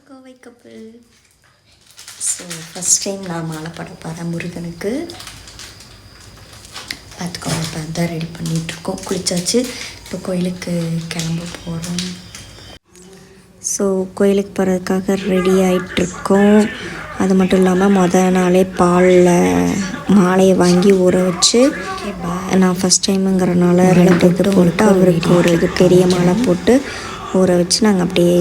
கோவை கப்பல். So first time நான் மாலை போட போகிறேன் முருகனுக்கு. பார்த்துக்கோங்க, இப்போ தான் ரெடி பண்ணிகிட்ருக்கோம். குளிச்சாச்சு, இப்போ கோயிலுக்கு கிளம்ப போகிறோம். ஸோ கோயிலுக்கு போகிறதுக்காக ரெடி ஆகிட்ருக்கோம். அது மட்டும் இல்லாமல் மொதல் நாளே பாலில் மாலையை வாங்கி ஊற வச்சு, நான் ஃபஸ்ட் டைமுங்கிறனால 2 இது போட்டு அவருக்கு ஒரு இது பெரிய மாலை போட்டு ஊற வச்சு நாங்கள் அப்படியே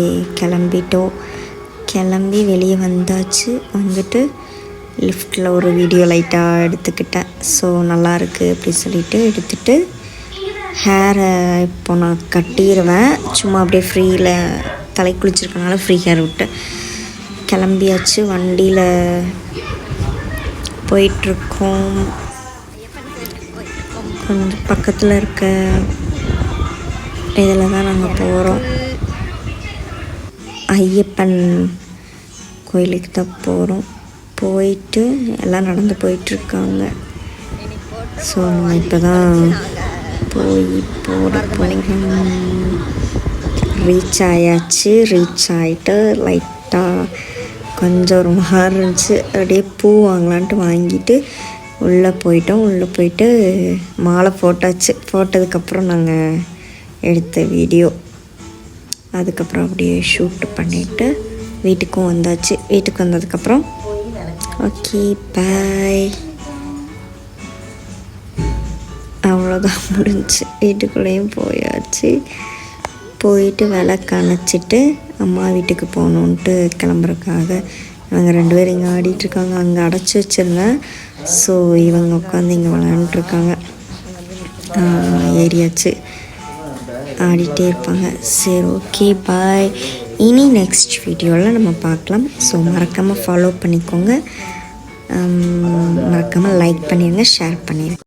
கிளம்பி வெளியே வந்தாச்சு. வந்துட்டு லிஃப்ட்டில் ஒரு வீடியோ லைட்டாக எடுத்துக்கிட்டேன். ஸோ நல்லாயிருக்கு அப்படின்னு சொல்லிட்டு எடுத்துகிட்டு ஹேரை இப்போ நான் கட்டிடுவேன். சும்மா அப்படியே ஃப்ரீயில் தலை குளிச்சிருக்கனால ஃப்ரீ ஹேர் விட்டு கிளம்பியாச்சு. வண்டியில் போயிட்டுருக்கோம். கொஞ்சம் பக்கத்தில் இருக்க இதில் தான் நாங்கள் போகிறோம். ஐயப்பன் கோயிலுக்கு தான் போகிறோம். போயிட்டு எல்லாம் நடந்து போயிட்டுருக்காங்க. ஸோ நம்ம இப்போ தான் போகிறோம். ரீச் ஆயாச்சு. ரீச் ஆகிட்டு லைட்டாக கொஞ்சம் ஒரு மாதிரி இருந்துச்சு. அப்படியே பூ வாங்கலான்ட்டு வாங்கிட்டு உள்ளே போயிட்டு மாலை போட்டாச்சு. போட்டதுக்கப்புறம் நாங்கள் எடுத்த வீடியோ, அதுக்கப்புறம் அப்படியே ஷூட்டு பண்ணிவிட்டு வீட்டுக்கும் வந்தாச்சு. வீட்டுக்கு வந்ததுக்கப்புறம் ஓகே பாய், அவ்வளோதான் முடிஞ்சு. வீட்டுக்குள்ளேயும் போயாச்சு. போயிட்டு விளக்கு அணைச்சிட்டு அம்மா வீட்டுக்கு போகணுன்ட்டு கிளம்புறதுக்காக இவங்க 2 பேரும் இங்கே ஆடிட்டுருக்காங்க. அங்கே அடைச்சி வச்சுருந்தேன். ஸோ இவங்க உட்காந்து இங்கே விளையாண்டுருக்காங்க. ஏறியாச்சு, ஆடிட்டே இருப்பாங்க. சரி, ஓகே பாய். இனி நெக்ஸ்ட் வீடியோவில் நம்ம பார்க்கலாம். ஸோ மறக்காமல் ஃபாலோ பண்ணிக்கோங்க, மறக்காமல் லைக் பண்ணிடுங்க, ஷேர் பண்ணிடுங்க.